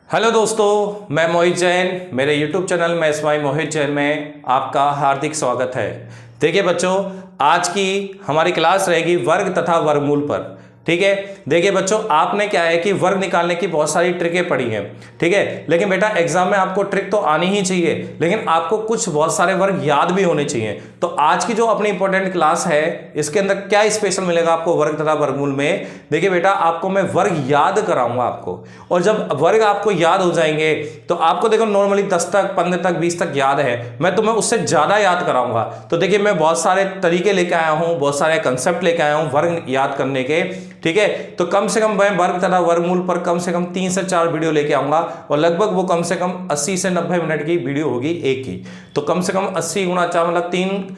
Hello दोस्तों, मैं मोहित जैन। मेरे YouTube चैनल में एसवाई मोहित जैन में आपका हार्दिक स्वागत है। देखिए बच्चों, आज की हमारी क्लास रहेगी वर्ग तथा वर्गमूल पर। ठीक है, देखिए बच्चों, आपने क्या है कि वर्ग निकालने की बहुत सारी ट्रिकें पढ़ी हैं। ठीक है, लेकिन बेटा एग्जाम में आपको ट्रिक तो आनी ही चाहिए, लेकिन आपको कुछ बहुत सारे वर्ग याद भी होने चाहिए। तो आज की जो अपनी इंपॉर्टेंट क्लास है, इसके अंदर क्या स्पेशल मिलेगा आपको वर्ग तथा वर्गमूल में। देखिए बेटा, आपको मैं वर्ग याद कराऊंगा आपको, और जब वर्ग आपको याद हो जाएंगे तो आपको देखो नॉर्मली 10 तक, 15 तक, 20 तक याद है, मैं तुम्हें उससे ज्यादा याद कराऊंगा। तो देखिए, मैं बहुत सारे तरीके लेके आया हूं, बहुत सारे कंसेप्ट लेके आया हूं वर्ग याद करने के। ठीक है, तो कम से कम मैं वर्ग तथा वर्गमूल पर कम से कम 3 से 4 वीडियो लेके आऊंगा, और लगभग वो कम से कम 80 से 90 मिनट की वीडियो होगी एक ही। तो कम से कम 80 गुणा 4 मतलब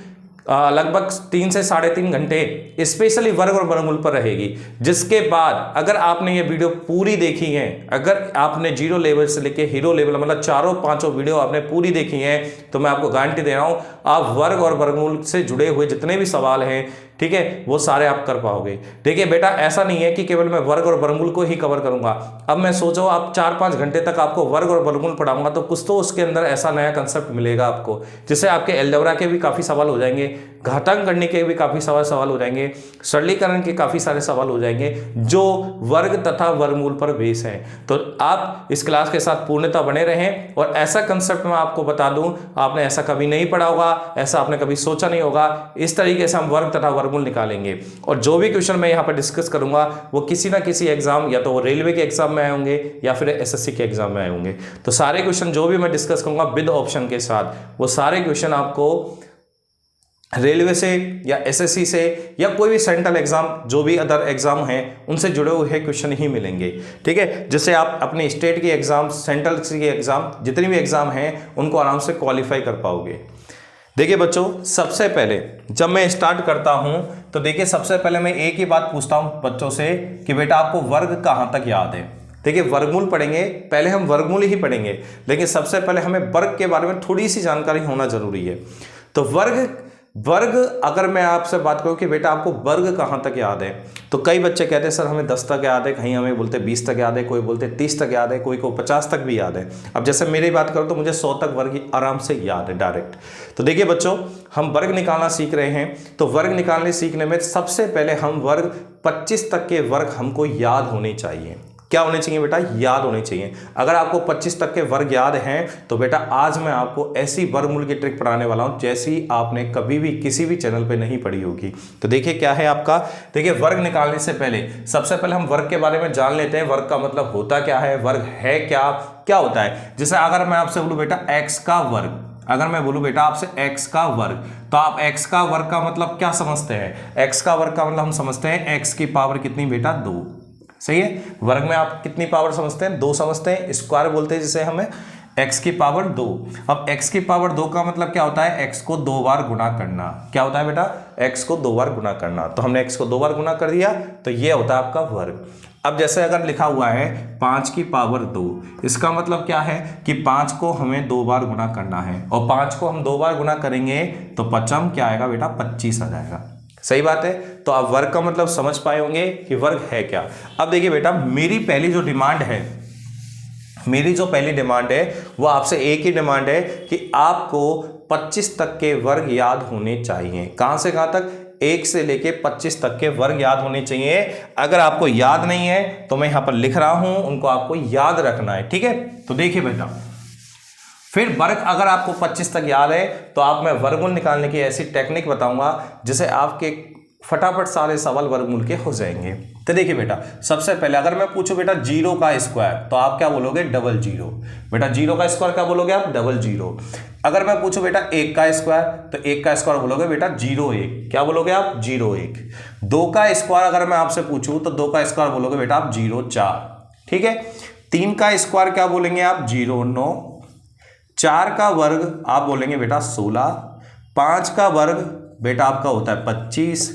लगभग 3 से 3.5 घंटे स्पेशली वर्ग और वर्गमूल पर रहेगी। जिसके बाद अगर आपने ये वीडियो पूरी देखी है, अगर आपने जीरो लेवल से लेके हीरो लेवल मतलब चारों पांचों वीडियो आपने पूरी देखी है, तो मैं आपको गारंटी दे रहा हूं आप वर्ग और वर्गमूल से जुड़े हुए जितने भी सवाल हैं, ठीक है, वो सारे आप कर पाओगे। देखिए बेटा, ऐसा नहीं है कि केवल मैं वर्ग और वर्गमूल को ही कवर करूंगा। अब मैं सोचो आप 4-5 घंटे तक आपको वर्ग और वर्गमूल पढ़ाऊंगा, तो कुछ तो उसके अंदर ऐसा नया कंसेप्ट मिलेगा आपको, जिससे आपके अलजेब्रा के भी काफी सवाल हो जाएंगे, घातांक करने के भी काफी सवाल हो जाएंगे, सरलीकरण के काफी सारे सवाल हो जाएंगे, जो वर्ग तथा वर्गमूल पर बेस है। तो आप इस क्लास के साथ पूर्णतः बने रहें, और ऐसा कंसेप्ट मैं आपको बता दूं, आपने ऐसा कभी नहीं पढ़ा होगा, ऐसा आपने कभी सोचा नहीं होगा। इस तरीके से हम वर्ग तथा वर्गमूल निकालेंगे, और जो भी क्वेश्चन मैं यहाँ पर डिस्कस करूंगा वो किसी ना किसी एग्जाम, या तो वो रेलवे के एग्जाम में आए होंगे या फिर एसएससी के एग्जाम में आए होंगे। तो सारे क्वेश्चन जो भी मैं डिस्कस करूंगा विद ऑप्शन के साथ, वो सारे क्वेश्चन आपको रेलवे से या एसएससी से या कोई भी सेंट्रल एग्जाम, जो भी अदर एग्जाम हैं, उनसे जुड़े हुए क्वेश्चन ही मिलेंगे। ठीक है, जिससे आप अपने स्टेट की एग्जाम, सेंट्रल की एग्जाम, जितनी भी एग्जाम हैं, उनको आराम से क्वालिफाई कर पाओगे। देखिए बच्चों, सबसे पहले जब मैं स्टार्ट करता हूं, तो देखिए सबसे पहले मैं एक ही बात पूछता हूं बच्चों से कि बेटा आपको वर्ग कहां तक याद है। देखिए, वर्गमूल पढ़ेंगे, पहले हम वर्गमूल ही पढ़ेंगे, लेकिन सबसे पहले हमें वर्ग के बारे में थोड़ी सी जानकारी होना जरूरी है। तो वर्ग अगर मैं आपसे बात करूं कि बेटा आपको वर्ग कहां तक याद है, तो कई बच्चे कहते हैं सर हमें 10 तक याद है, कहीं हमें बोलते 20 तक याद है, कोई बोलते 30 तक याद है, कोई को 50 तक भी याद है। अब जैसे मेरी बात करूं तो मुझे 100 तक वर्ग आराम से याद है डायरेक्ट। तो देखिए बच्चों, हम वर्ग निकालना सीख रहे हैं, तो वर्ग निकालने सीखने में सबसे पहले हम वर्ग 25 तक के वर्ग हमको याद होने चाहिए। क्या होने चाहिए बेटा? याद होने चाहिए। अगर आपको 25 तक के वर्ग याद हैं, तो बेटा आज मैं आपको ऐसी वर्गमूल की ट्रिक पढ़ाने वाला हूं जैसी आपने कभी भी किसी भी चैनल पे नहीं पढ़ी होगी। तो देखिए क्या है आपका, देखिए वर्ग निकालने से पहले सबसे पहले हम वर्ग के बारे में जान लेते हैं। वर्ग का मतलब होता क्या है, वर्ग है क्या, क्या होता है। जैसे अगर मैं आपसे बोलूं बेटा एक्स का वर्ग, अगर मैं बोलूं बेटा आपसे x का वर्ग, तो आप x का वर्ग का मतलब क्या समझते हैं? x का वर्ग का मतलब हम समझते हैं x की पावर कितनी बेटा? 2। सही है, वर्ग में आप कितनी पावर समझते हैं? 2 समझते हैं। स्क्वायर बोलते हैं जिसे हमें, x की पावर 2। अब x की पावर 2 का मतलब क्या होता है? x को 2 बार गुणा करना। क्या होता है बेटा? x को 2 बार गुणा करना। तो हमने x को 2 बार गुणा कर दिया, तो ये होता है आपका वर्ग। अब जैसे अगर लिखा हुआ है 5 की पावर 2, इसका मतलब क्या है कि 5 को हमें 2 बार गुणा करना है, और 5 को हम 2 बार गुणा करेंगे तो पचम क्या आएगा बेटा? 25 आ जाएगा। सही बात है। तो आप वर्ग का मतलब समझ पाए होंगे कि वर्ग है क्या। अब देखिए बेटा, मेरी पहली जो डिमांड है, मेरी जो पहली डिमांड है वो आपसे एक ही डिमांड है कि आपको 25 तक के वर्ग याद होने चाहिए। कहां से कहां तक? 1 से लेके 25 तक के वर्ग याद होने चाहिए। अगर आपको याद नहीं है तो मैं यहां पर लिख रहा हूं, उनको आपको याद रखना है। ठीक है, तो देखिए बेटा, फिर वर्ग अगर आपको 25 तक याद है तो आप मैं वर्गमूल निकालने की ऐसी टेक्निक बताऊंगा जिससे आपके फटाफट सारे सवाल वर्गमूल के हो जाएंगे। तो देखिए बेटा, सबसे पहले अगर मैं पूछूं बेटा 0 का स्क्वायर, तो आप क्या बोलोगे? डबल 0। बेटा 0 का स्क्वायर क्या बोलोगे आप? डबल 0। अगर मैं पूछूं बेटा 1 का स्क्वायर, तो 1 का स्क्वायर बोलोगे बेटा 0 1। क्या बोलोगे आप? 0 1। 2 का स्क्वायर अगर मैं आपसे पूछूं तो 2 का स्क्वायर बोलोगे बेटा आप 0 4। ठीक है। 3 का स्क्वायर क्या बोलेंगे आप? 0 9। 4 का वर्ग आप बोलेंगे बेटा 16। 5 का वर्ग बेटा आपका होता है 25।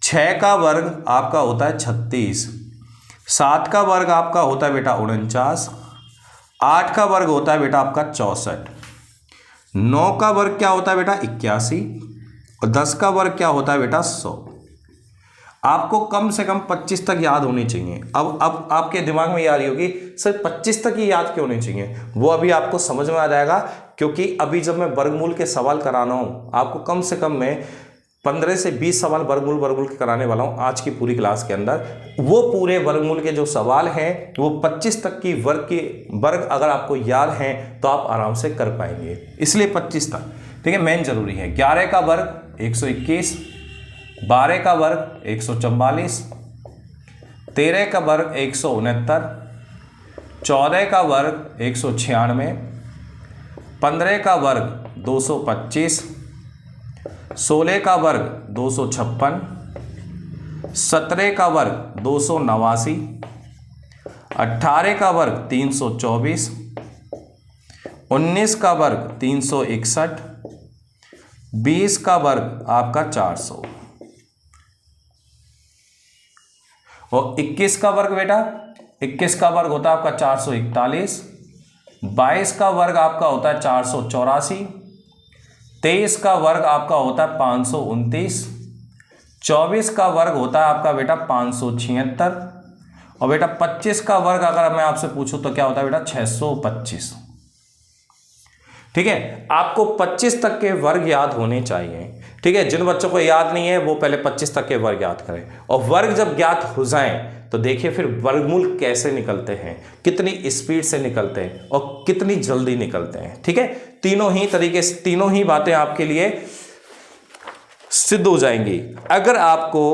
6 का वर्ग आपका होता है 36। 7 का वर्ग आपका होता है बेटा 49। 8 का वर्ग होता है बेटा आपका 64। 9 का वर्ग क्या होता है बेटा? 81। और 10 का वर्ग क्या होता है बेटा? 100। आपको कम से कम 25 तक याद होनी चाहिए। अब आपके दिमाग में ये आ रही होगी सर 25 तक ही याद क्यों होनी चाहिए, वो अभी आपको समझ में आ जाएगा, क्योंकि अभी जब मैं वर्गमूल के सवाल कराना हूँ आपको कम से कम मैं 15 से 20 सवाल वर्गमूल के कराने वाला हूँ आज की पूरी क्लास के अंदर। वो पूरे वर्गमूल के जो सवाल हैं वो 25 तक की वर्ग अगर आपको याद हैं तो आप आराम से कर पाएंगे, इसलिए 25 तक, ठीक है, मेन जरूरी है। 11 का वर्ग 121, 12 का वर्ग 144, 13 का वर्ग 169, 14 का वर्ग 196, 15 का वर्ग 225, 16 का वर्ग 256, 17 का वर्ग 289, 18 का वर्ग 324, 19 का वर्ग 361, 20 का वर्ग आपका 400 और 21 का वर्ग बेटा 21 का वर्ग होता है आपका 441, 22 का वर्ग आपका होता है 484, 23 का वर्ग आपका होता है 529, 24 का वर्ग होता है आपका बेटा 576 और बेटा 25 का वर्ग अगर मैं आपसे पूछूं तो क्या होता है बेटा 625। ठीक है, आपको 25 तक के वर्ग याद होने चाहिए। ठीक है, जिन बच्चों को याद नहीं है वो पहले 25 तक के वर्ग याद करें, और वर्ग जब ज्ञात हो जाएं तो देखिए फिर वर्गमूल कैसे निकलते हैं, कितनी स्पीड से निकलते हैं और कितनी जल्दी निकलते हैं। ठीक है, तीनों ही तरीके से तीनों ही बातें आपके लिए सिद्ध हो जाएंगी अगर आपको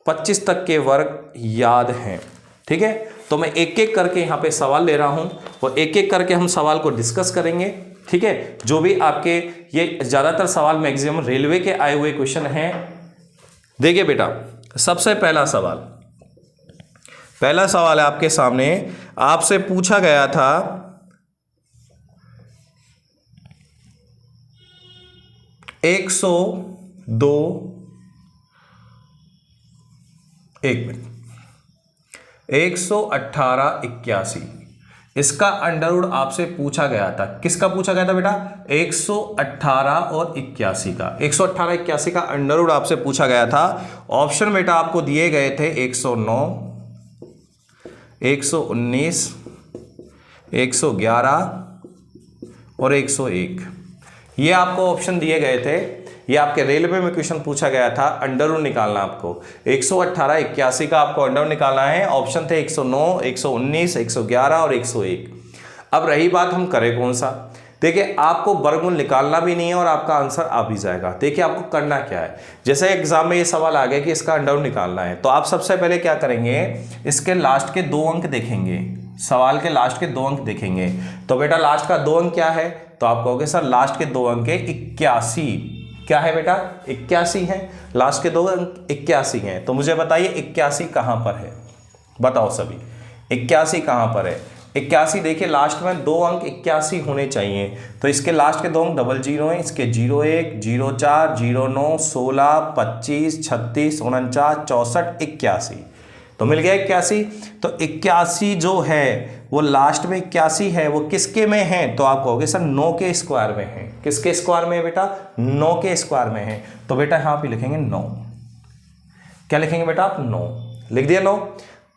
25 तक के वर्ग याद हैं। ठीक है, तो मैं एक एक करके यहाँ पे सवाल ले रहा हूँ और एक एक करके हम सवाल को डिस्कस करेंगे। ठीक है, जो भी आपके ये ज़्यादातर सवाल मैक्सिमम रेलवे के आए हुए क्वेश्चन हैं। देखिए बेटा, सबसे पहला सवाल है आपके सामने, आपसे पूछा गया था एक 11881, इसका अंडरवुड आपसे पूछा गया था। किसका पूछा गया था बेटा? 118 और 81 का। 118 81 का अंडरवुड आपसे पूछा गया था। ऑप्शन बेटा आपको दिए गए थे 109, 119, 111 और 101। ये आपको ऑप्शन दिए गए थे। ये आपके रेलवे में क्वेश्चन पूछा गया था, अंडरवुड निकालना आपको 118 81 का आपको अंडरवुड निकालना है। ऑप्शन थे 109, 119, 111 और 101। अब रही बात हम करें कौन सा। देखिए, आपको वर्गमूल निकालना भी नहीं है और आपका आंसर आ भी जाएगा। देखिए आपको करना क्या है, जैसे एग्जाम में ये सवाल आ गया कि इसका अंडरवुड निकालना है, तो आप सबसे पहले क्या करेंगे, इसके लास्ट के 2 अंक देखेंगे, सवाल के लास्ट के 2 अंक देखेंगे। तो बेटा लास्ट का 2 अंक क्या है, तो आप कहोगे सर लास्ट के 2 अंक 81। क्या है बेटा? 81 है। लास्ट के 2 अंक 81 हैं। तो मुझे बताइए 81 कहाँ पर है, बताओ सभी, 81 कहाँ पर है? 81 देखिए लास्ट में 2 अंक 81 होने चाहिए, तो इसके लास्ट के 2 अंक 00 हैं, इसके 01, 04, 09, 16, 25, 36, 49, 64, 81। तो मिल गया 81। तो 81 जो है वो लास्ट में 81 है, वो किसके में है? तो आप कहोगे सर 9 के स्क्वायर में है। किसके स्क्वायर में है बेटा? 9 के स्क्वायर में है। तो बेटा यहाँ पे लिखेंगे 9। क्या लिखेंगे बेटा आप? 9 लिख दिया 9।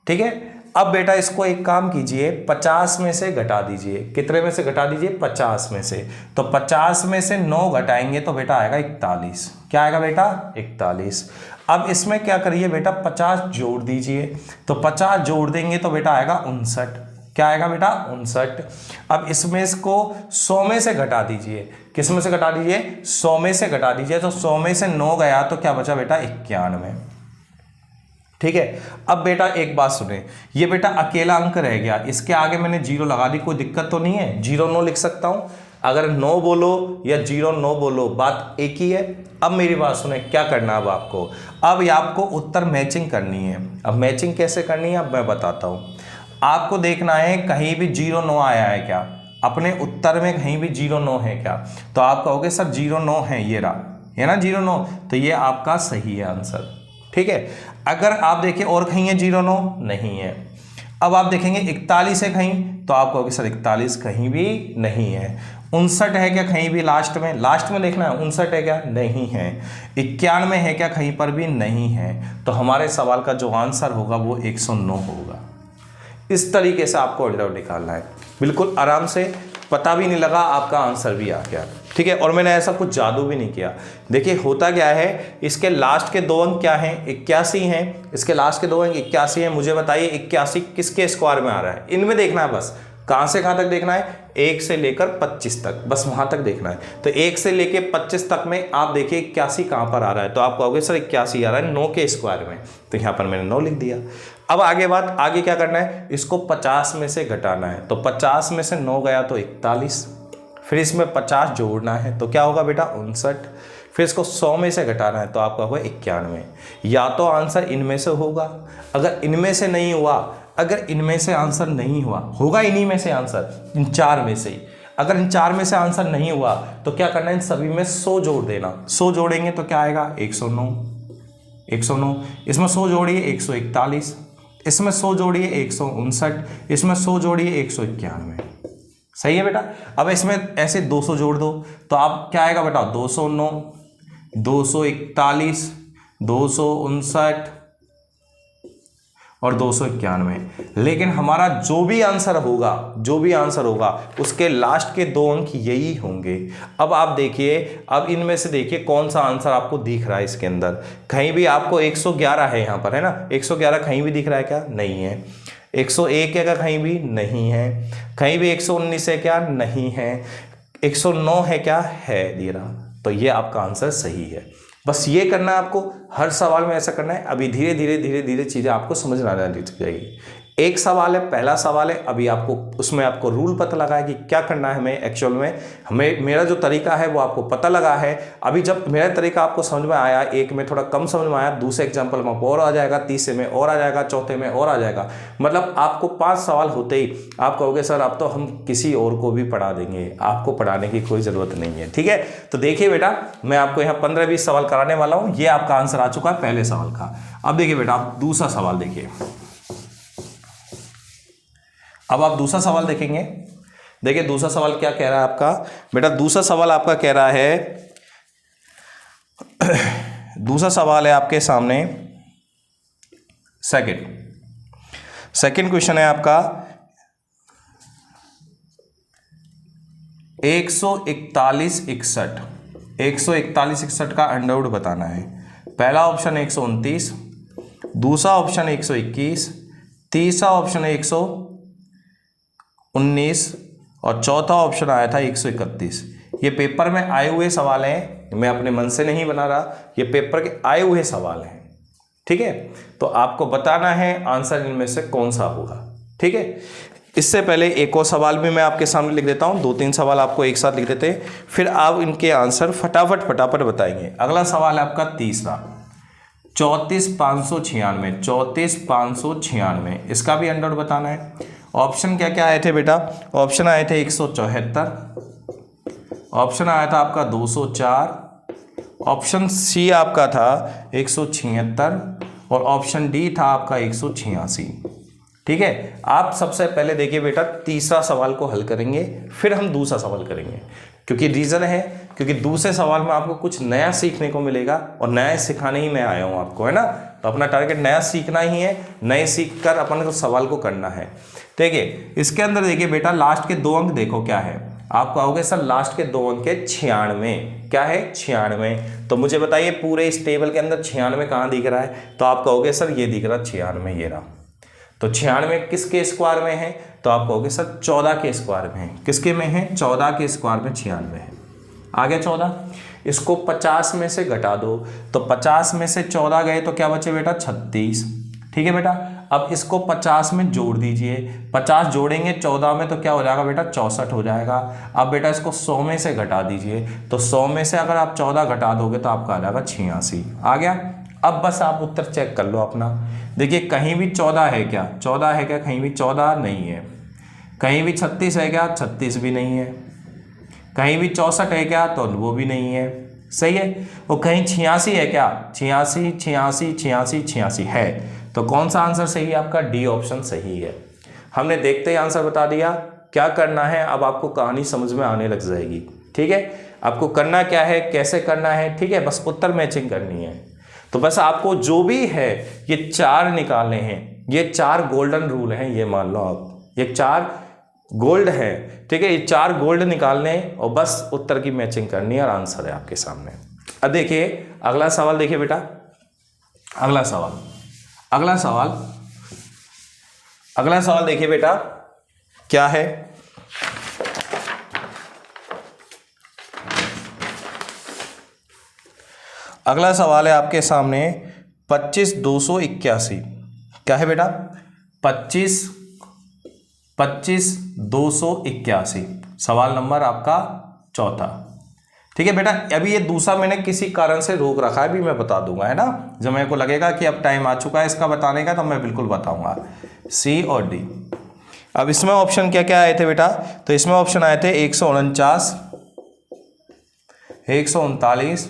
ठीक है, अब बेटा इसको एक काम कीजिए, 50 में से घटा दीजिए। कितने में से घटा दीजिए? 50 में से। तो 50 में से 9 घटाएंगे तो बेटा आएगा 41। क्या आएगा बेटा? 41। अब इसमें क्या करिए बेटा, 50 जोड़ दीजिए। तो 50 जोड़ देंगे तो बेटा आएगा 59। क्या आएगा बेटा? 59। अब इसमें इसको 100 में से घटा दीजिए। किस में से घटा दीजिए? 100 में से घटा दीजिए। तो 100 में से 9 गया तो क्या बचा बेटा? 91। ठीक है, अब बेटा एक बात सुने, ये बेटा अकेला अंक रह गया, इसके आगे मैंने 0 लगा दी, कोई दिक्कत तो नहीं है, 0 9 लिख सकता हूं। अगर 9 बोलो या 0 9 बोलो, बात एक ही है। अब मेरी बात सुने, क्या करना है अब आपको, अब ये आपको उत्तर मैचिंग करनी है। अब मैचिंग कैसे करनी है अब मैं बताता हूँ। आपको देखना है कहीं भी 0 9 आया है क्या, अपने उत्तर में कहीं भी 0 9 है क्या। तो आप कहोगे सर 0 9 है, ये रहा, है ना 0 9, तो ये आपका सही है आंसर। ठीक है, अगर आप देखिए और कहीं है 0 9 नहीं है। अब आप देखेंगे 41 है कहीं, तो आप कहोगे सर 41 कहीं भी नहीं है। 59 है क्या कहीं भी लास्ट में देखना है, 59 है क्या, नहीं है। 91 है क्या कहीं पर भी, नहीं है। तो हमारे सवाल का जो आंसर होगा वो 109 होगा। इस तरीके से आपको आंसर निकालना है, बिल्कुल आराम से, पता भी नहीं लगा, आपका आंसर भी आ गया। ठीक है, और मैंने ऐसा कुछ जादू भी नहीं किया। देखिए होता क्या है, इसके लास्ट के 2 अंक क्या हैं, 81 हैं। इसके लास्ट के 2 अंक 81 हैं। मुझे बताइए 81 किसके स्क्वायर में आ रहा है, इनमें देखना है बस। कहां से कहां तक देखना है, 1 से लेकर 25 तक, बस वहां तक देखना है। तो 1 से लेकर 25 तक में आप देखिए 81 कहां पर आ रहा है, तो आप कहोगे सर 81 आ रहा है 9 के स्क्वायर में, तो यहां पर मैंने 9 लिख दिया। अब आगे क्या करना है, इसको 50 में से घटाना है। तो 50 में से 9 गया तो 41, फिर इसमें 50 जोड़ना है तो क्या होगा बेटा 59, फिर इसको 100 में से घटाना है तो आपका होगा 91। या तो आंसर इनमें से होगा, अगर इनमें से नहीं हुआ, अगर इनमें से आंसर नहीं हुआ, होगा इन्हीं में से आंसर, इन 4 में से ही। अगर इन 4 में से आंसर नहीं हुआ तो क्या करना है, इन सभी में 100 जोड़ देना। 100 जोड़ेंगे तो क्या आएगा 109, 109। इसमें 100 जोड़िए 141, इसमें 100 जोड़िए 159, इसमें 100 जोड़िए 191। सही है बेटा। अब इसमें ऐसे 200 जोड़ दो तो आप क्या आएगा बेटा 209, 241, 259 और 291। लेकिन हमारा जो भी आंसर होगा उसके लास्ट के 2 अंक यही होंगे। अब आप देखिए, अब इनमें से देखिए कौन सा आंसर आपको दिख रहा है इसके अंदर। कहीं भी आपको 111 है यहाँ पर, है ना, 111 कहीं भी दिख रहा है क्या, नहीं है। 101 है क्या कहीं भी, नहीं है। कहीं भी 119 है क्या, नहीं है। 109 है क्या, है दे रहा, तो ये आपका आंसर सही है। बस ये करना है आपको, हर सवाल में ऐसा करना है। अभी धीरे धीरे चीज़ें आपको समझ में आने लग जाएगी। एक सवाल है, पहला सवाल है, अभी आपको उसमें आपको रूल पता लगा है कि क्या करना है हमें एक्चुअल में। मेरा जो तरीका है वो आपको पता लगा है। अभी जब मेरा तरीका आपको समझ में आया, एक में थोड़ा कम समझ में आया, दूसरे एग्जाम्पल में और आ जाएगा, तीसरे में और आ जाएगा, चौथे में और आ जाएगा। मतलब आपको 5 सवाल होते ही आप कहोगे सर अब तो हम किसी और को भी पढ़ा देंगे, आपको पढ़ाने की कोई ज़रूरत नहीं है। ठीक है, तो देखिए बेटा, मैं आपको यहाँ 15-20 सवाल कराने वाला हूँ। ये आपका आंसर आ चुका है पहले सवाल का। अब देखिए बेटा, आप दूसरा सवाल देखिए। अब आप दूसरा सवाल देखेंगे। देखिए दूसरा सवाल क्या कह रहा है आपका बेटा। दूसरा सवाल आपका कह रहा है, दूसरा सवाल है आपके सामने, सेकंड क्वेश्चन है आपका 141 का अंडरवुड बताना है। पहला ऑप्शन 129, दूसरा ऑप्शन 121, तीसरा ऑप्शन 119 और चौथा ऑप्शन आया था 131। ये पेपर में आए हुए सवाल हैं, मैं अपने मन से नहीं बना रहा, ये पेपर के आए हुए सवाल हैं। ठीक है, तो आपको बताना है आंसर इनमें से कौन सा होगा। ठीक है, इससे पहले एक और सवाल भी मैं आपके सामने लिख देता हूं, 2-3 सवाल आपको एक साथ लिख देते हैं, फिर आप इनके आंसर फटाफट बताएंगे। अगला सवाल है आपका तीसरा, 34,596, इसका भी अंडर बताना है। ऑप्शन क्या क्या आए थे बेटा, ऑप्शन आए थे 174, ऑप्शन आया था आपका 204, ऑप्शन सी आपका था 176 और ऑप्शन डी था आपका 186। ठीक है, आप सबसे पहले देखिए बेटा, तीसरा सवाल को हल करेंगे, फिर हम दूसरा सवाल करेंगे। क्योंकि रीज़न है, क्योंकि दूसरे सवाल में आपको कुछ नया सीखने को मिलेगा और नया सिखाने ही मैं आया हूँ आपको, है ना। तो अपना टारगेट नया सीखना ही है, नए सीख कर अपन को सवाल को करना है। देखिए इसके अंदर देखिए बेटा, लास्ट के 2 अंक देखो क्या है। आप कहोगे सर लास्ट के 2 अंक है 96, क्या है 96। तो मुझे बताइए पूरे इस टेबल के अंदर 96 कहाँ दिख रहा है, तो आप कहोगे सर ये दिख रहा 96, ये रहा। तो 96 किसके स्क्वायर में है, तो आप कहोगे सर 14 के स्क्वायर में है। किसके में है, 14 के स्क्वायर में 96 है। आ गया 14, इसको 50 में से घटा दो, तो 50 में से 14 गए तो क्या बचे बेटा 36। ठीक है बेटा, अब इसको 50 में जोड़ दीजिए, 50 जोड़ेंगे 14 में तो क्या हो जाएगा बेटा 64 हो जाएगा। अब बेटा इसको 100 में से घटा दीजिए, तो 100 में से अगर आप 14 घटा दोगे तो आपका आ जाएगा 86। आ गया। अब बस आप उत्तर चेक कर लो अपना। देखिए कहीं भी 14 है क्या, 14 है क्या, कहीं भी 14 नहीं है। कहीं भी 36 है क्या, 36 भी नहीं है। कहीं भी 64 है क्या, तो वो भी नहीं है। सही है। वो कहीं 86 है क्या, 86 है। तो कौन सा आंसर सही है आपका, डी ऑप्शन सही है। हमने देखते ही आंसर बता दिया। क्या करना है अब आपको कहानी समझ में आने लग जाएगी। ठीक है, आपको करना क्या है, कैसे करना है, ठीक है, बस उत्तर मैचिंग करनी है। तो बस आपको जो भी है ये 4 निकालने हैं, ये 4 गोल्डन रूल हैं, ये मान लो आप, ये 4 गोल्ड है, ठीक है, ये 4 गोल्ड निकालने और बस उत्तर की मैचिंग करनी है और आंसर है आपके सामने। अब देखिए अगला सवाल, देखिए बेटा अगला सवाल देखिए बेटा क्या है। अगला सवाल है आपके सामने 25,281। क्या है बेटा? 25,281 सवाल नंबर आपका चौथा। ठीक है बेटा, अभी ये दूसरा मैंने किसी कारण से रोक रखा है, अभी मैं बता दूंगा, है ना। जब मेरे को लगेगा कि अब टाइम आ चुका है इसका बताने का तो मैं बिल्कुल बताऊंगा। सी और डी। अब इसमें ऑप्शन क्या क्या आए थे बेटा? तो इसमें ऑप्शन आए थे 149, 139,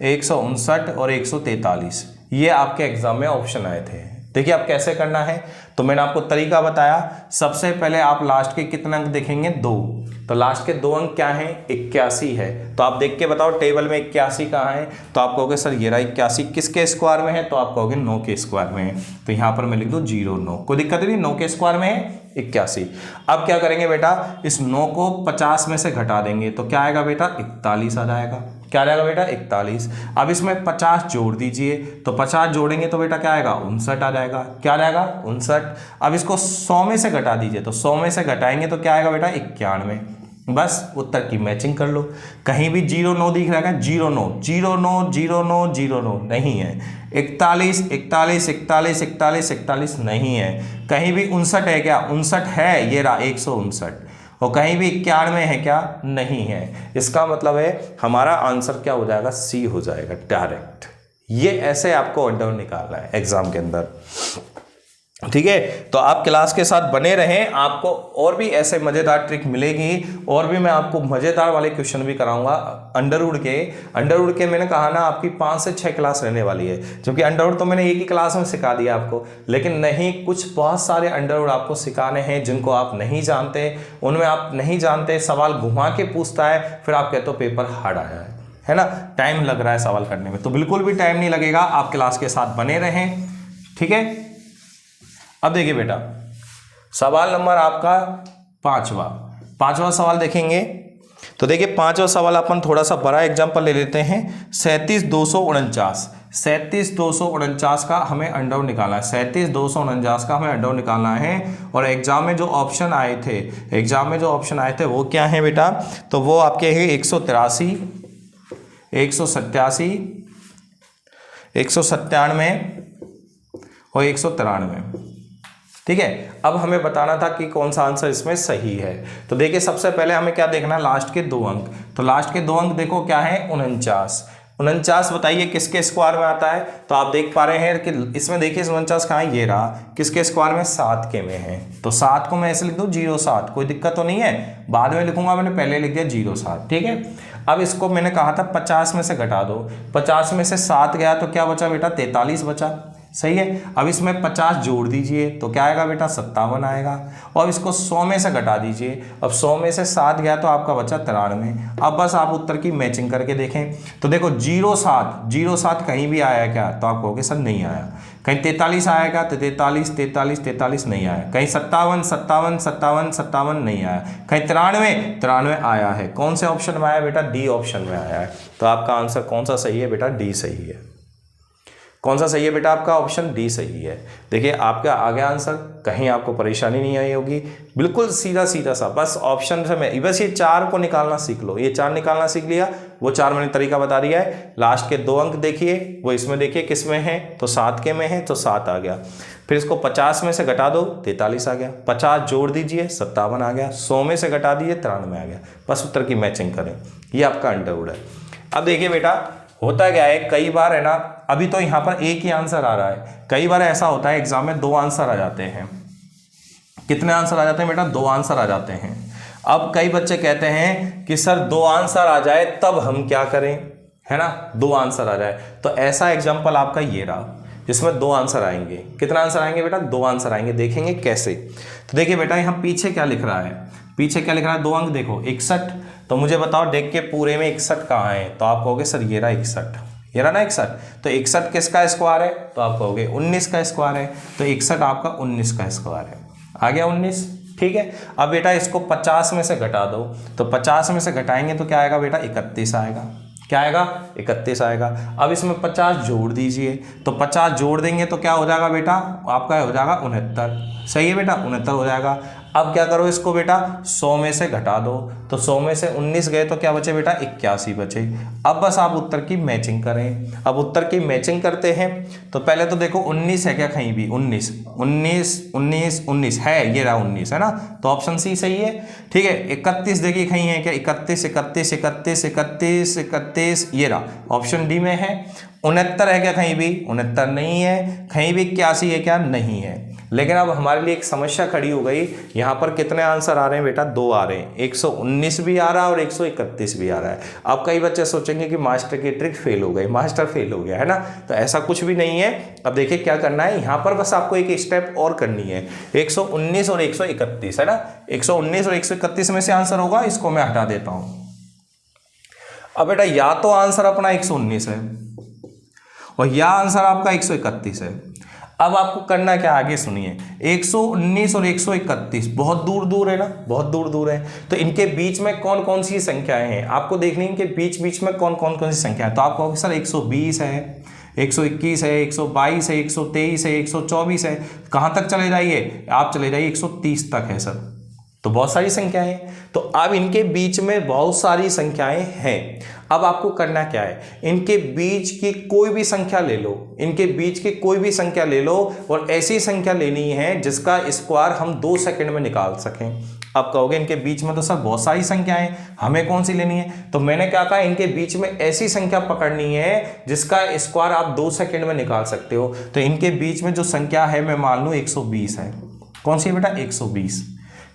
159 और 143। ये आपके एग्जाम में ऑप्शन आए थे। देखिए आप कैसे करना है, तो मैंने आपको तरीका बताया। सबसे पहले आप लास्ट के कितने अंक देखेंगे? 2। तो लास्ट के 2 अंक क्या हैं? 81 है। तो आप देख के बताओ टेबल में 81 कहाँ है? तो आप कहोगे सर ये रहा 81, किसके स्क्वायर में है? तो आप कहोगे 9 के स्क्वायर में है। तो यहाँ पर मैं लिख दूँ 0 9, कोई दिक्कत नहीं, 9 के स्क्वायर में है 81। अब क्या करेंगे बेटा, इस 9 को 50 में से घटा देंगे तो क्या आएगा बेटा? 41 आ जाएगा। क्या आएगा बेटा? 41। अब इसमें 50 जोड़ दीजिए, तो 50 जोड़ेंगे तो बेटा क्या आएगा? 59 आ जाएगा। क्या आ जाएगा? 59। अब इसको 100 में से घटा दीजिए, तो 100 में से घटाएंगे तो क्या आएगा बेटा? 91। बस उत्तर की मैचिंग कर लो। कहीं भी 0 9 दिख रहा है? 0 9 0 9 0 9 0 9 नहीं है। 41 41 41 41 41 नहीं है। कहीं भी 59 है क्या? 59 है, ये रहा 159। और कहीं भी 91 है क्या? नहीं है। इसका मतलब है हमारा आंसर क्या हो जाएगा? सी हो जाएगा डायरेक्ट। ये ऐसे आपको अंडर निकालना है एग्जाम के अंदर। ठीक है, तो आप क्लास के साथ बने रहें, आपको और भी ऐसे मजेदार ट्रिक मिलेगी और भी मैं आपको मजेदार वाले क्वेश्चन भी कराऊंगा अंडरवुड के मैंने कहा ना आपकी 5 से 6 क्लास रहने वाली है, क्योंकि अंडरवुड तो मैंने एक ही क्लास में सिखा दिया आपको, लेकिन नहीं, कुछ बहुत सारे अंडरवुड आपको सिखाने हैं जिनको आप नहीं जानते। उनमें आप नहीं जानते, सवाल घुमा के पूछता है, फिर आप कहते हो पेपर हार्ड आया है ना, टाइम लग रहा है सवाल करने में। तो बिल्कुल भी टाइम नहीं लगेगा, आप क्लास के साथ बने रहें। ठीक है, अब देखिए बेटा सवाल नंबर आपका पांचवा सवाल देखेंगे। तो देखिए पांचवा सवाल अपन थोड़ा सा बड़ा एग्जांपल ले लेते हैं। 37,249 का हमें अंडरवुड निकालना है। 37,249 का हमें अंडरवुड निकालना है। और एग्जाम में जो ऑप्शन आए थे वो क्या है बेटा? तो वो आपके हैं 183, 187, 197 और 193। ठीक है, अब हमें बताना था कि कौन सा आंसर इसमें सही है। तो देखिए सबसे पहले हमें क्या देखना है? लास्ट के 2 अंक। तो लास्ट के 2 अंक देखो क्या है? 49। बताइए किसके स्क्वायर में आता है? तो आप देख पा रहे हैं कि इसमें देखिए 49 कहाँ है? ये रहा। किसके स्क्वायर में? 7 के में है। तो 7 को मैं ऐसे लिख दूँ 07, कोई दिक्कत तो नहीं है, बाद में लिखूंगा, मैंने पहले लिख दिया 07। ठीक है, अब इसको मैंने कहा था 50 में से घटा दो, 50 में से 7 गया तो क्या बचा बेटा? 43 बचा। सही है, अब इसमें 50 जोड़ दीजिए तो क्या आएगा बेटा? 57 आएगा। और इसको 100 में से घटा दीजिए, अब 100 में से 7 गया तो आपका बचा 93। अब बस आप उत्तर की मैचिंग करके देखें। तो देखो 07 कहीं भी आया क्या? तो आप कहोगे सर नहीं आया। कहीं 43 आया क्या? तो 43 नहीं आया। कहीं 57 नहीं आया। कहीं 93 आया है। कौन से ऑप्शन में आया बेटा? डी ऑप्शन में आया है। तो आपका आंसर कौन सा सही है बेटा? डी सही है। कौन सा सही है बेटा? आपका ऑप्शन डी सही है। देखिए आपका आ गया आंसर, कहीं आपको परेशानी नहीं आई होगी, बिल्कुल सीधा सा। बस ऑप्शन से मैं बस ये 4 को निकालना सीख लो। ये 4 निकालना सीख लिया, वो 4 मैंने तरीका बता दिया है। लास्ट के 2 अंक देखिए, वो इसमें देखिए किस में है? तो 7 के में है, तो 7 आ गया। फिर इसको 50 में से घटा दो, 43 आ गया। 50 जोड़ दीजिए, 57 आ गया। 100 में से घटा दीजिए, 93 आ गया। बस उत्तर की मैचिंग करें, ये आपका अंडरवुड है। अब देखिए बेटा होता क्या है, कई बार है ना, अभी तो यहाँ पर एक ही आंसर आ रहा है, कई बार ऐसा होता है एग्जाम में 2 आंसर आ जाते हैं। कितने आंसर आ जाते हैं बेटा? 2 आंसर आ जाते हैं। अब कई बच्चे कहते हैं कि सर 2 आंसर आ जाए तब हम क्या करें, है ना, 2 आंसर आ जाए। तो ऐसा एग्जाम्पल आपका ये रहा। जिसमें 2 आंसर आएंगे। कितना आंसर आएंगे बेटा? 2 आंसर आएंगे। देखेंगे कैसे। तो देखिए बेटा यहाँ पीछे क्या लिख रहा है, पीछे क्या लिख रहा है, 2 अंक देखो 61। तो मुझे बताओ देख के पूरे में 61 कहाँ है? तो आप कहोगे सर ये रहा 61, ये रहा ना 61। तो 61 किसका स्क्वायर है? तो आप कहोगे 19 का स्क्वायर है। तो 61 आपका 19 का स्क्वायर है। आ गया 19, ठीक है। अब बेटा इसको 50 में से घटा दो। तो 50 में से घटाएंगे तो क्या आएगा बेटा? 31 आएगा। क्या आएगा? 31 आएगा। अब इसमें 50 जोड़ दीजिए। तो 50 जोड़ देंगे तो क्या हो जाएगा बेटा? आपका हो जाएगा 69। सही है बेटा, 69 हो जाएगा। अब क्या करो इसको बेटा 100 में से घटा दो। तो 100 में से 19 गए तो क्या बचे बेटा? 81 बचे। अब बस आप उत्तर की मैचिंग करें। अब उत्तर की मैचिंग करते हैं। तो पहले तो देखो 19 है क्या कहीं भी? 19 19 19 19 है, ये रहा 19 है ना, तो ऑप्शन सी सही है। ठीक है। 31 देखिए कहीं है क्या? 31 31 31 31 31, ये रहा ऑप्शन डी में है। 69 है क्या कहीं भी? 69 नहीं है। कहीं भी 81 है क्या? नहीं है। लेकिन अब हमारे लिए एक समस्या खड़ी हो गई। यहाँ पर कितने आंसर आ रहे हैं बेटा? 2 आ रहे हैं। 119 भी आ रहा है और 131 भी आ रहा है। अब कई बच्चे सोचेंगे कि मास्टर की ट्रिक फेल हो गई, मास्टर फेल हो गया है ना, तो ऐसा कुछ भी नहीं है। अब देखिए क्या करना है, यहाँ पर बस आपको एक स्टेप और करनी है। 119 और 131 है ना, 119 और 131 में से आंसर होगा, इसको मैं हटा देता हूँ। अब बेटा या तो आंसर अपना 119 है और या आंसर आपका 131 है। अब आपको करना क्या, आगे सुनिए। 119 और 131 बहुत दूर दूर है ना, बहुत दूर दूर है। तो इनके बीच में कौन कौन सी संख्याएं हैं आपको देखनी है, इनके बीच बीच में कौन कौन सी संख्या है। तो आप कहोगे सर 120 है, 121 है, 122 है, 123 है, 124 है। कहाँ तक चले जाइए आप? चले जाइए 130 तक है सर। तो बहुत सारी संख्याएं हैं। तो अब इनके बीच में बहुत सारी संख्याएं हैं। अब आपको करना क्या है, इनके बीच की कोई भी संख्या ले लो, इनके बीच की कोई भी संख्या ले लो और ऐसी संख्या लेनी है जिसका स्क्वायर हम 2 सेकंड में निकाल सकें। अब कहोगे इनके बीच में तो सर बहुत सारी संख्याएं, हमें कौन सी लेनी है? तो मैंने क्या कहा, इनके बीच में ऐसी संख्या पकड़नी है जिसका स्क्वायर आप 2 सेकंड में निकाल सकते हो। तो इनके बीच में जो संख्या है मैं मान लूँ 120 है। कौन सी है बेटा? 120।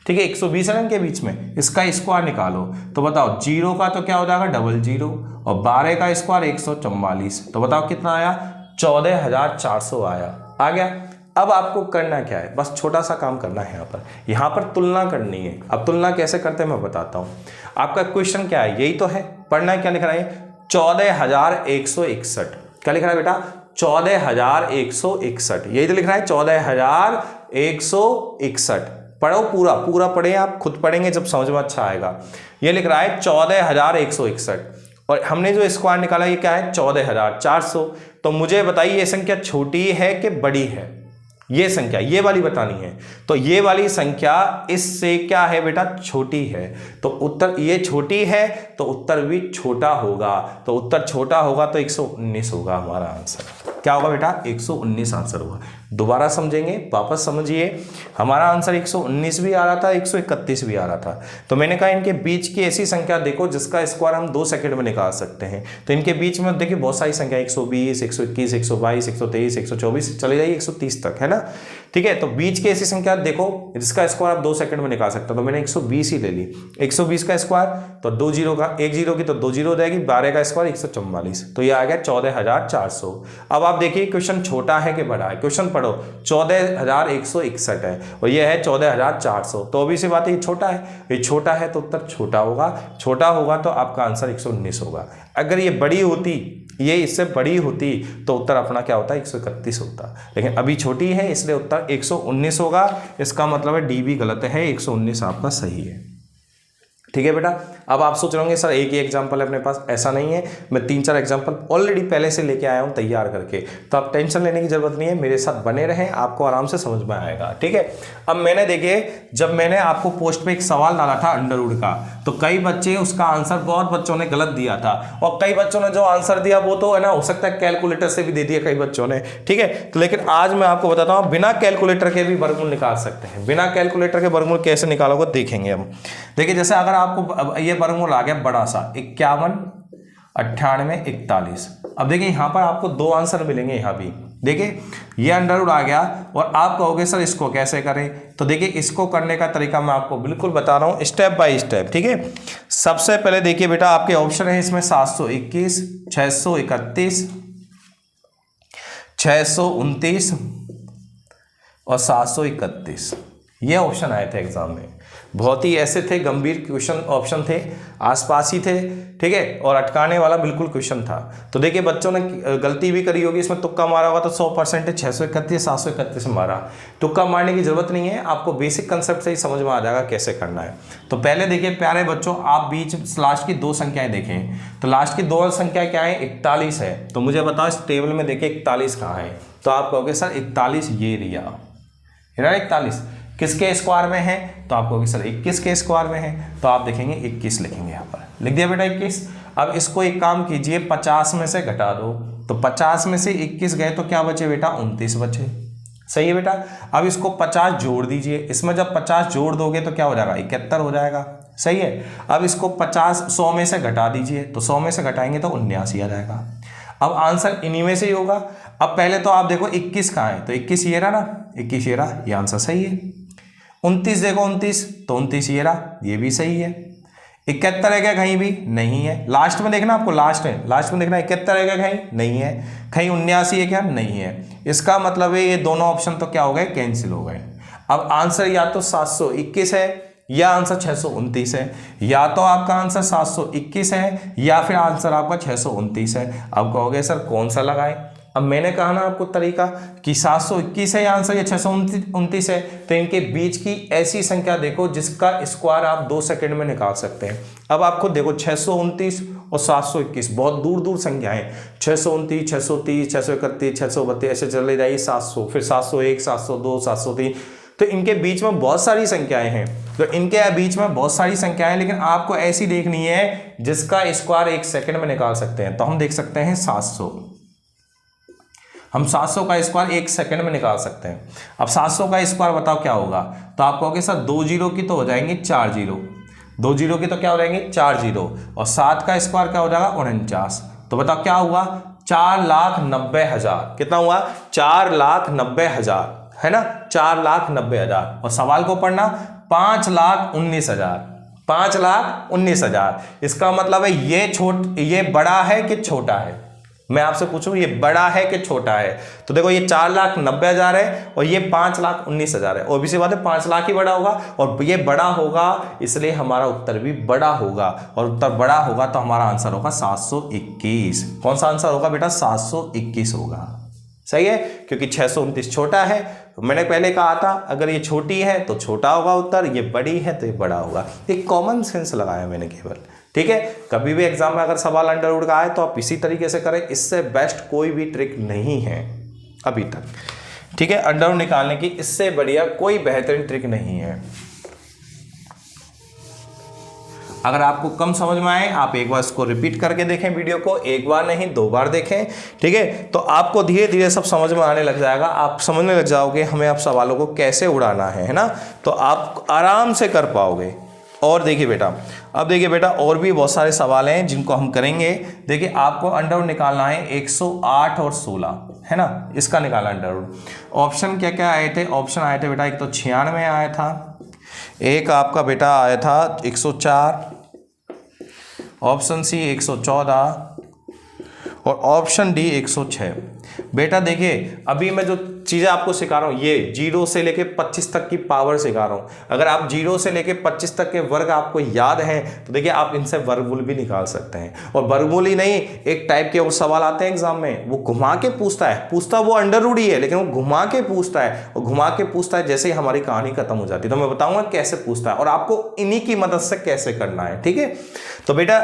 ठीक है, 120 है ना इनके बीच में, इसका स्क्वायर निकालो। तो बताओ 0 का तो क्या हो जाएगा? 00 और 12 का स्क्वायर 144। तो बताओ कितना आया? 14,400 आया। आ गया। अब आपको करना क्या है, बस छोटा सा काम करना है। यहाँ पर तुलना करनी है। अब तुलना कैसे करते हैं मैं बताता हूँ। आपका क्वेश्चन क्या है, यही तो है। पढ़ना क्या लिख रहा है? 14,161। क्या लिख रहा है बेटा? 14,161, यही तो लिख रहा है 14,161। पढ़ो पूरा पूरा पढ़े, आप खुद पढ़ेंगे जब समझ में अच्छा आएगा। ये लिख रहा है 14,161 और हमने जो स्क्वायर निकाला ये क्या है? 14,400। तो मुझे बताइए ये संख्या छोटी है कि बड़ी है? ये संख्या ये वाली बतानी है। तो ये वाली संख्या इससे क्या है बेटा? छोटी है। तो उत्तर ये छोटी है तो उत्तर भी छोटा होगा। तो उत्तर छोटा होगा तो 119 होगा हमारा आंसर। क्या होगा बेटा? 119 आंसर होगा। दोबारा समझेंगे, वापस समझिए। हमारा आंसर 119 भी आ रहा था, 131 भी आ रहा था। तो मैंने कहा इनके बीच की ऐसी संख्या देखो जिसका स्क्वायर हम 2 सेकंड में निकाल सकते हैं। तो इनके बीच में देखिए बहुत सारी संख्या, 120, 121, 122, 123, 124, चले जाइए 130 तक, है ना। ठीक है। तो बीच की ऐसी संख्या देखो जिसका स्क्वायर आप 2 सेकंड में निकाल सकते हो। तो मैंने 120 ही ले ली। 120 का स्क्वायर तो 2 जीरो का, 1 जीरो की तो 2 जीरो हो जाएगी। 12 का स्क्वायर 144। तो ये आ गया 14,400। अब आप देखिए क्वेश्चन छोटा है कि बड़ा है? क्वेश्चन पढ़ो, 14,161 है और ये है 14,400। तो अभी से बात है ये छोटा है, ये छोटा है तो उत्तर छोटा होगा। छोटा होगा तो आपका आंसर 119 होगा। अगर ये बड़ी होती, ये इससे बड़ी होती तो उत्तर अपना क्या होता? 131 होता। लेकिन अभी छोटी है इसलिए उत्तर 119 होगा। इसका मतलब है डी भी गलत है, 119 आपका सही है। ठीक है बेटा। अब आप सोच रहे होंगे सर एक ही एग्जांपल है अपने पास, ऐसा नहीं है। मैं 3-4 एग्जांपल ऑलरेडी पहले से लेके आया हूं तैयार करके। तो आप टेंशन लेने की जरूरत नहीं है, मेरे साथ बने रहें, आपको आराम से समझ में आएगा। ठीक है। अब मैंने देखिए जब मैंने आपको पोस्ट पे एक सवाल डाला था अंडरवुड का, तो कई बच्चे उसका आंसर, बहुत बच्चों ने गलत दिया था और कई बच्चों ने जो आंसर दिया वो तो है ना, हो सकता है कैलकुलेटर से भी दे दिया कई बच्चों ने। ठीक है। तो लेकिन आज मैं आपको बताता हूँ बिना कैलकुलेटर के भी वर्गमूल निकाल सकते हैं। बिना कैलकुलेटर के वर्गमूल कैसे निकालोगे देखेंगे हम। देखिए जैसे अगर आपको ये वर्गमूल आ गया बड़ा सा 51, 98, 41। अब देखिए यहाँ पर आपको 2 आंसर मिलेंगे। यहाँ भी देखिए ये अंडरवुड आ गया और आप कहोगे सर इसको कैसे करें? तो देखिए इसको करने का तरीका मैं आपको बिल्कुल बता रहा हूँ स्टेप बाय स्टेप। ठीक है। सबसे पहले देखिए बेटा आपके ऑप्शन है इसमें 721, 631, 629 और 731, ये ऑप्शन आए थे एग्जाम में। बहुत ही ऐसे थे, गंभीर क्वेश्चन ऑप्शन थे, आसपास ही थे, ठीक है, और अटकाने वाला बिल्कुल क्वेश्चन था। तो देखिए बच्चों ने गलती भी करी होगी, इसमें तुक्का मारा होगा तो 100% 631 731 मारा। तुक्का मारने की जरूरत नहीं है, आपको बेसिक कंसेप्ट से ही समझ में आ जाएगा कैसे करना है। तो पहले देखिए प्यारे बच्चों, आप बीच लास्ट की 2 संख्याएं देखें, तो लास्ट की 2 संख्या क्या है, 41 है। तो मुझे बताओ इस टेबल में देखिए 41 कहाँ है, तो आप कहोगे सर 41 ये रिया 41 किसके स्क्वायर में है, तो आप कहोगे सर 21 के स्क्वायर में है, तो आप देखेंगे 21 लिखेंगे, यहाँ पर लिख दिया बेटा 21। अब इसको एक काम कीजिए, 50 में से घटा दो, तो 50 में से 21 गए तो क्या बचे बेटा, 29 बचे। सही है बेटा। अब इसको 50 जोड़ दीजिए, इसमें जब 50 जोड़ दोगे तो क्या हो जाएगा, 71 हो जाएगा। सही है। अब इसको 50 100 में से घटा दीजिए, तो 100 में से घटाएंगे तो 79 आ जाएगा। अब आंसर इन्हीं में से ही होगा। अब पहले तो आप देखो 21 कहाँ है, तो 21 ये रहा ना, 21 ये रहा, ये आंसर सही है। 29 देखो 29, तो 29 ये रहा, ये भी सही है। 71 है क्या कहीं भी, नहीं है। लास्ट में देखना, आपको लास्ट में देखना 71 है क्या कहीं, नहीं है। कहीं 79 है क्या, नहीं है। इसका मतलब है ये दोनों ऑप्शन तो क्या हो गए, कैंसिल हो गए। अब आंसर या तो 721 है या आंसर 629 है, या तो आपका आंसर 721 है या फिर आंसर आपका 629 है। अब कहोगे सर कौन सा लगाएं। अब मैंने कहा ना आपको तरीका कि 721 है आंसर या 629 है, तो इनके बीच की ऐसी संख्या देखो जिसका स्क्वायर आप 2 सेकंड में निकाल सकते हैं। अब आपको देखो 629 और 721 बहुत दूर दूर संख्याएं, 629 630 631 632 ऐसे चले जाइए 700, फिर 701 702 703, तो इनके बीच में बहुत सारी संख्याएं हैं। तो इनके बीच में बहुत सारी संख्याएं, लेकिन आपको ऐसी देखनी है जिसका स्क्वायर 1 सेकंड में निकाल सकते हैं। तो हम देख सकते हैं 700, हम 700 का स्क्वायर 1 सेकंड में निकाल सकते हैं। अब 700 का स्क्वायर बताओ क्या होगा, तो आप कहोगे सर 2 जीरो की तो हो जाएंगे 4 जीरो, 2 जीरो की तो क्या हो जाएंगे 4 जीरो, और 7 का स्क्वायर क्या हो जाएगा 49। तो बताओ क्या हुआ, 4,90,000। कितना हुआ, 4,90,000 है ना, 4,90,000। और सवाल को पढ़ना 5,19,000, 5,19,000। इसका मतलब है ये बड़ा है कि छोटा है। मैं आपसे पूछूं ये बड़ा है कि छोटा है, तो देखो ये 4,90,000 है और ये 5,19,000 है। ऑब्वियस बात है 5 लाख ही बड़ा होगा, और ये बड़ा होगा इसलिए हमारा उत्तर भी बड़ा होगा, और उत्तर बड़ा होगा तो हमारा आंसर होगा 721। कौन सा आंसर होगा बेटा, 721 होगा। सही है, क्योंकि 629 छोटा है। मैंने पहले कहा था अगर ये छोटी है तो छोटा होगा उत्तर, ये बड़ी है तो ये बड़ा होगा। एक कॉमन सेंस लगाया मैंने केवल, ठीक है। कभी भी एग्जाम में अगर सवाल अंडरवुड का आए तो आप इसी तरीके से करें, इससे बेस्ट कोई भी ट्रिक नहीं है अभी तक, ठीक है। अंडरवुड निकालने की इससे बढ़िया कोई बेहतरीन ट्रिक नहीं है। अगर आपको कम समझ में आए आप एक बार इसको रिपीट करके देखें, वीडियो को एक बार नहीं 2 बार देखें, ठीक है। तो आपको धीरे धीरे सब समझ में आने लग जाएगा, आप समझने लग जाओगे हमें आप सवालों को कैसे उड़ाना है ना, तो आप आराम से कर पाओगे। और देखिए बेटा, अब देखिए बेटा और भी बहुत सारे सवाल हैं जिनको हम करेंगे। देखिए आपको अंडरवुड निकालना है 108 और 16 है ना, इसका निकालना अंडरवुड। ऑप्शन क्या क्या आए थे, ऑप्शन आए थे बेटा एक तो 96 आया था, एक आपका बेटा आया था 104, ऑप्शन सी 114 और ऑप्शन डी 106। बेटा देखिए अभी मैं जो चीज़ें आपको सिखा रहा हूँ ये 0 से लेके 25 तक की पावर सिखा रहा हूँ। अगर आप 0 से लेके 25 तक के वर्ग आपको याद हैं तो देखिए आप इनसे वर्गमूल भी निकाल सकते हैं। और वर्गमूल ही नहीं, एक टाइप के और सवाल आते हैं एग्जाम में, वो घुमा के पूछता वो अंडरवुड ही है, लेकिन वो घुमा के पूछता है, और घुमा के पूछता है जैसे ही हमारी कहानी खत्म हो जाती है। तो मैं बताऊंगा कैसे पूछता है और आपको इन्हीं की मदद से कैसे करना है, ठीक है। तो बेटा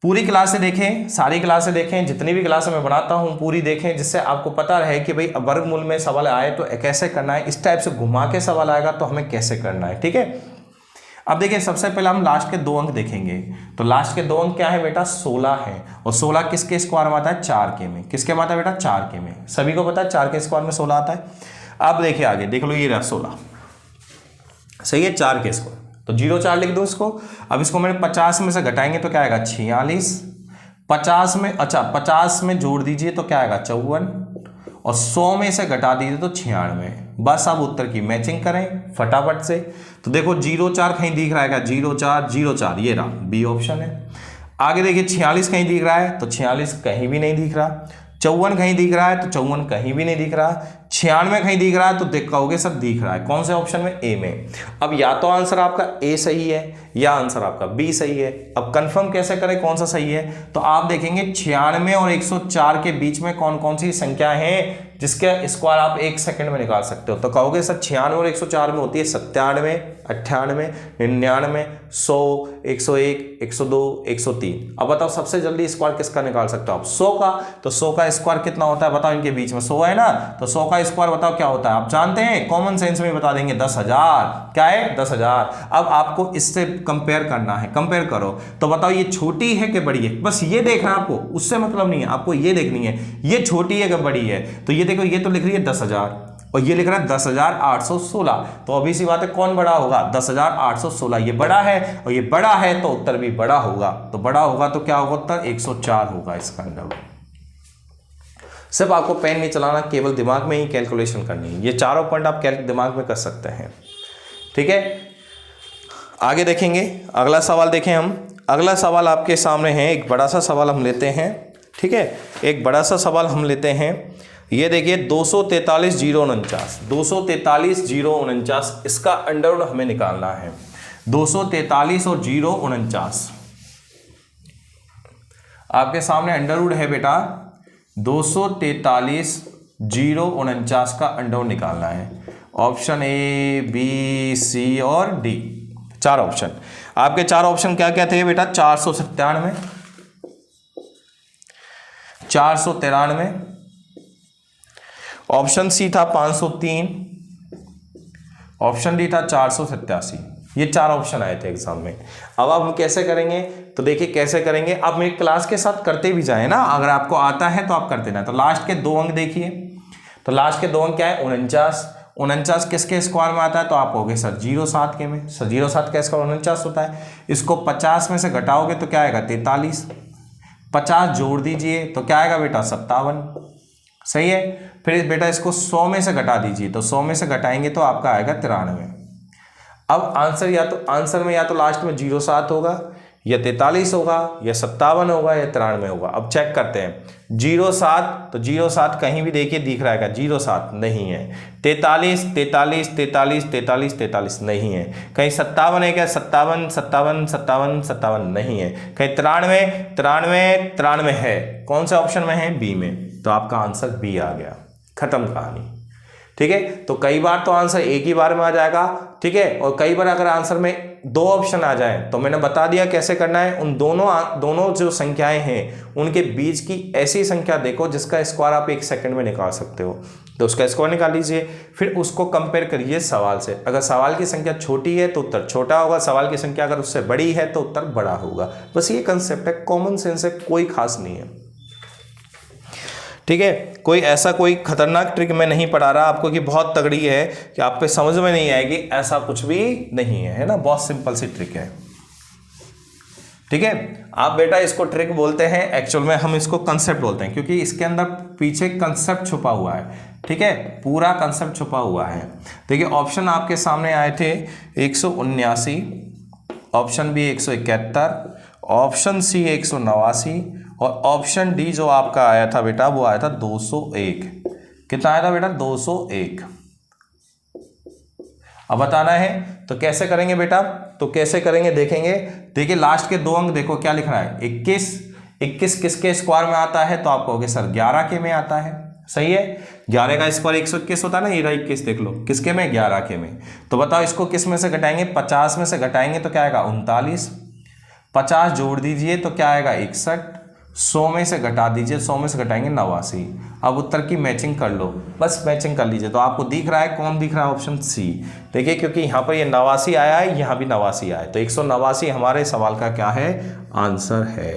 पूरी क्लासें देखें, सारी क्लासें देखें, जितनी भी क्लासें मैं बनाता हूं पूरी देखें, जिससे आपको पता रहे कि भाई वर्गमूल में सवाल आए तो कैसे करना है, इस टाइप से घुमा के सवाल आएगा तो हमें कैसे करना है, ठीक है। अब देखिए सबसे पहले हम लास्ट के 2 अंक देखेंगे। तो लास्ट के 2 अंक क्या है बेटा, 16 है, और 16 किसके स्क्वायर में आता है, 4 के में। किसके में आता है बेटा, 4 के में। सभी को पता है 4 के स्क्वायर में 16 आता है। अब देखिए आगे देख लो, ये रहा 16, सही है, 4 के स्क्वायर, तो 0 4 लिख दो इसको। अब इसको मैंने 50 में से घटाएंगे तो क्या आएगा 46, 50 में, अच्छा 50 में जोड़ दीजिए तो क्या आएगा 54, और 100 में से घटा दीजिए तो 96। बस अब उत्तर की मैचिंग करें फटाफट से। तो देखो 0 4 कहीं दिख रहा है, 0 4 0 4, ये रहा बी ऑप्शन है। आगे देखिए 46 कहीं दिख रहा है, तो 46 कहीं भी नहीं दिख रहा। 54 कहीं दिख रहा है तो 54 कहीं भी नहीं दिख रहा, 96 कहीं दिख रहा है तो देख कहोगे सर दिख रहा है। कौन से ऑप्शन में? ए में। अब या तो आंसर आपका ए सही है या आंसर आपका बी सही है। अब कंफर्म कैसे करें कौन सा सही है? तो आप देखेंगे 96 और 104 के बीच में कौन कौन सी संख्या है जिसके स्क्वायर आप 1 सेकंड में निकाल सकते हो। तो कहोगे सर 96 और 104 में होती है 97, 98, 99, 100, 101, 102, 103। अब बताओ सबसे जल्दी स्क्वायर किसका निकाल सकते हो आप? 100 का। तो 100 का स्क्वायर कितना होता है बताओ? इनके बीच में 100 है ना, तो 100 का स्क्वायर बताओ क्या होता है? आप जानते हैं, कॉमन सेंस में बता देंगे 10,000। क्या है? 10,000। अब आपको इससे कंपेयर करना है, कंपेयर करो तो बताओ ये छोटी है कि बड़ी है? बस ये देखना है आपको, उससे मतलब नहीं है, आपको ये देखनी है ये छोटी है कि बड़ी है। तो ये देखो, ये तो लिख रही है 10,000 और ये लिख रहा है 10,816। तो अभी सी बात है कौन बड़ा होगा? 10,816 ये बड़ा है और ये बड़ा है तो उत्तर भी बड़ा होगा। तो बड़ा होगा तो क्या होगा उत्तर? 104 होगा इसका आंसर। सिर्फ आपको पेन नहीं चलाना, केवल दिमाग में ही कैलकुलेशन करनी है। ये चारों पॉइंट आप दिमाग में कर सकते हैं। ठीक है, आगे देखेंगे, अगला सवाल देखें हम। अगला सवाल आपके सामने है, एक बड़ा सा सवाल हम लेते हैं। ठीक है, एक बड़ा सा सवाल हम लेते हैं। ये देखिए 243,049, 243,049 इसका अंडरवुड हमें निकालना है। 243 और 049 आपके सामने अंडरवुड है बेटा। 243 049 का अंडरवुड निकालना है। ऑप्शन ए, बी, सी और डी, 4 ऑप्शन। आपके 4 ऑप्शन क्या क्या थे बेटा? 497, 493, ऑप्शन सी था 503, ऑप्शन डी था 487। ये 4 ऑप्शन आए थे एग्जाम में। अब हम कैसे करेंगे? तो देखिए कैसे करेंगे, आप मेरी क्लास के साथ करते भी जाए ना, अगर आपको आता है तो आप करते ना। तो लास्ट के 2 अंक देखिए, तो लास्ट के 2 अंक क्या है? 49। 49 किसके स्क्वायर में आता है? तो आप कहोगे सर 07 के में। सर 07 का स्क्वायर 49 होता है। इसको 50 में से घटाओगे तो क्या आएगा? 43। 50 जोड़ दीजिए तो क्या आएगा बेटा? 57। सही है। फिर बेटा इसको 100 में से घटा दीजिए, तो 100 में से घटाएंगे तो आपका आएगा 93। अब आंसर या तो आंसर में या तो लास्ट में 07 होगा या 43 होगा या 57 होगा या 93 होगा। अब चेक करते हैं। 07, तो 07 कहीं भी देखिए दिख रहा है, 07 नहीं है। 43, 43, 43, 43, 43 नहीं है। कहीं 57 है क्या? 57, 57, 57, 57 नहीं है। कहीं 93, 93, 93 है। कौन से ऑप्शन में है? बी में। तो आपका आंसर बी आ गया, खत्म कहानी। ठीक है, तो कई बार तो आंसर एक ही बार में आ जाएगा। ठीक है, और कई बार अगर आंसर में 2 ऑप्शन आ जाए तो मैंने बता दिया कैसे करना है। उन दोनों जो संख्याएं हैं उनके बीच की ऐसी संख्या देखो जिसका स्क्वायर आप 1 सेकंड में निकाल सकते हो, तो उसका स्क्वायर निकाल लीजिए। फिर उसको कंपेयर करिए सवाल से। अगर सवाल की संख्या छोटी है तो उत्तर छोटा होगा, सवाल की संख्या अगर उससे बड़ी है तो उत्तर बड़ा होगा। बस ये कंसेप्ट है, कॉमन सेंस है, कोई खास नहीं है। ठीक है, कोई ऐसा कोई खतरनाक ट्रिक मैं नहीं पढ़ा रहा आपको कि बहुत तगड़ी है कि आप पे समझ में नहीं आएगी, ऐसा कुछ भी नहीं है, है ना। बहुत सिंपल सी ट्रिक है। ठीक है, आप बेटा इसको ट्रिक बोलते हैं, एक्चुअल में हम इसको कंसेप्ट बोलते हैं, क्योंकि इसके अंदर पीछे कंसेप्ट छुपा हुआ है। ठीक है, पूरा कंसेप्ट छुपा हुआ है। देखिए ऑप्शन आपके सामने आए थे 179, ऑप्शन बी 171, ऑप्शन सी 189 और ऑप्शन डी जो आपका आया था बेटा वो आया था 201। कितना आया था बेटा? 201। अब बताना है तो कैसे करेंगे बेटा? तो कैसे करेंगे देखेंगे। देखिए लास्ट के 2 अंक देखो क्या लिख रहा है? 21। 21 किसके स्क्वायर में आता है? तो आप कहोगे सर 11 के में आता है। सही है, 11 का स्क्वायर 121 होता है ना। ये रहा 21, देख लो किसके में? 11 के में। तो बताओ इसको किस में से घटाएंगे? 50 में से घटाएंगे तो क्या आएगा? 39। 50 जोड़ दीजिए तो क्या आएगा? 61। 100 में से घटा दीजिए, 100 में से घटाएंगे 89। अब उत्तर की मैचिंग कर लो, बस मैचिंग कर लीजिए। तो आपको दिख रहा है कौन दिख रहा है? Option C. देखिए क्योंकि यहाँ पर ये 89 आया है, यहाँ भी 89 आया है, तो 189 हमारे सवाल का क्या है? आंसर है।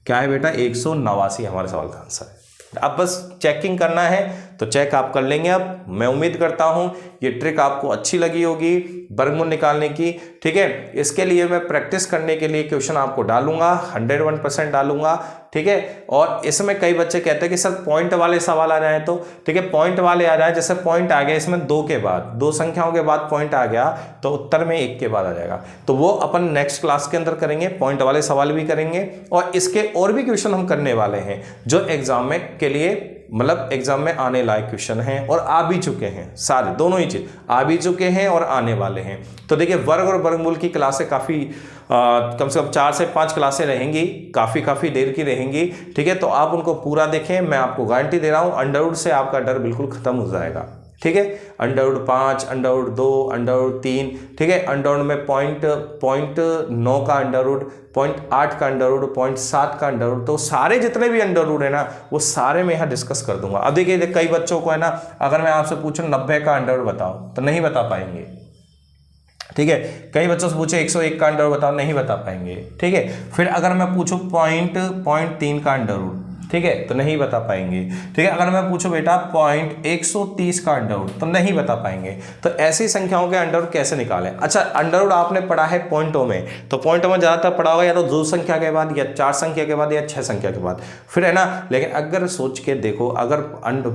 क्या है बेटा? 189 हमारे सवाल का आंसर है। अब बस चेकिंग करना है तो चेक आप कर लेंगे। अब मैं उम्मीद करता हूँ ये ट्रिक आपको अच्छी लगी होगी वर्गमूल निकालने की, ठीक है। इसके लिए मैं प्रैक्टिस करने के लिए क्वेश्चन आपको डालूंगा, 101% डालूंगा, ठीक है। और इसमें कई बच्चे कहते हैं कि सर पॉइंट वाले सवाल आ जाए तो, ठीक है, पॉइंट वाले आ जाए, जैसे पॉइंट आ गया इसमें 2 के बाद, 2 संख्याओं के बाद पॉइंट आ गया तो उत्तर में 1 के बाद आ जाएगा, तो वो अपन नेक्स्ट क्लास के अंदर करेंगे, पॉइंट वाले सवाल भी करेंगे और इसके और भी क्वेश्चन हम करने वाले हैं जो एग्जाम में के लिए मतलब एग्जाम में आने लायक क्वेश्चन हैं और आ भी चुके हैं, सारे दोनों ही चीज आ भी चुके हैं और आने वाले हैं। तो देखिए वर्ग और वर्गमूल की क्लासें काफ़ी कम से कम 4 से 5 क्लासें रहेंगी, काफ़ी देर की रहेंगी, ठीक है। तो आप उनको पूरा देखें, मैं आपको गारंटी दे रहा हूँ अंडरवुड से आपका डर बिल्कुल खत्म हो जाएगा, ठीक है। अंडरवुड 5, अंडरवुड 2, अंडरवुड 3, ठीक है। अंडरवुड में पॉइंट 9 का अंडरवुड, 0.8 का अंडरवुड, 0.7 का अंडरवुड, तो सारे जितने भी अंडरवुड है ना वो सारे मैं यहाँ डिस्कस कर दूंगा। अब देखिए कई बच्चों को है ना, अगर मैं आपसे पूछूं 90 का अंडरवुड बताओ तो नहीं बता पाएंगे, ठीक है। कई बच्चों से पूछे 101 का अंडरवुड बताओ, नहीं बता पाएंगे, ठीक है। फिर अगर मैं पूछूं 0.3 का अंडरवुड, ठीक है, तो नहीं बता पाएंगे, ठीक है। अगर मैं पूछूं बेटा 0.130 का अंडरवुड तो नहीं बता पाएंगे। तो ऐसी संख्याओं के अंडरवुड कैसे निकालें? अच्छा, अंडरवुड आपने पढ़ा है पॉइंटों में, तो पॉइंटों में ज़्यादातर पढ़ा होगा या तो 2 संख्या के बाद या 4 संख्या के बाद या 6 संख्या के बाद, फिर है ना। लेकिन अगर सोच के देखो, अगर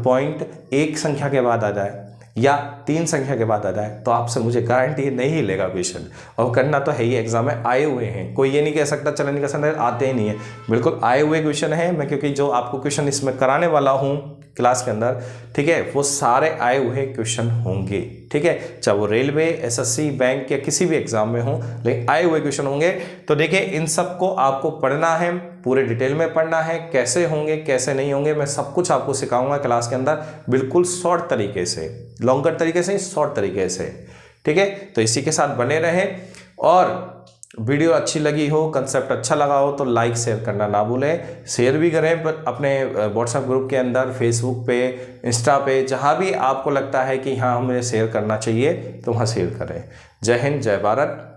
पॉइंट 1 संख्या के बाद आ जाए या 3 संख्या के बाद आ जाए तो आपसे मुझे गारंटी नहीं लेगा क्वेश्चन, और करना तो है ही, एग्जाम में आए हुए हैं, कोई ये नहीं कह सकता चलो नहीं कर सकता, आते ही नहीं है, बिल्कुल आए हुए क्वेश्चन है। मैं क्योंकि जो आपको क्वेश्चन इसमें कराने वाला हूँ क्लास के अंदर, ठीक है, वो सारे आए हुए क्वेश्चन होंगे, ठीक है, चाहे वो रेलवे, एसएससी, बैंक या किसी भी एग्जाम में हो, लेकिन आए हुए क्वेश्चन होंगे। तो देखिए इन सब को आपको पढ़ना है, पूरे डिटेल में पढ़ना है, कैसे होंगे कैसे नहीं होंगे मैं सब कुछ आपको सिखाऊंगा क्लास के अंदर, बिल्कुल शॉर्ट तरीके से, लॉन्गर तरीके से, शॉर्ट तरीके से, ठीक है। तो इसी के साथ बने रहें, और वीडियो अच्छी लगी हो, कंसेप्ट अच्छा लगा हो तो लाइक शेयर करना ना भूलें, शेयर भी करें अपने व्हाट्सएप ग्रुप के अंदर, फेसबुक पे, इंस्टा पे, जहाँ भी आपको लगता है कि हाँ हमें शेयर करना चाहिए तो वहाँ शेयर करें। जय हिंद, जय भारत।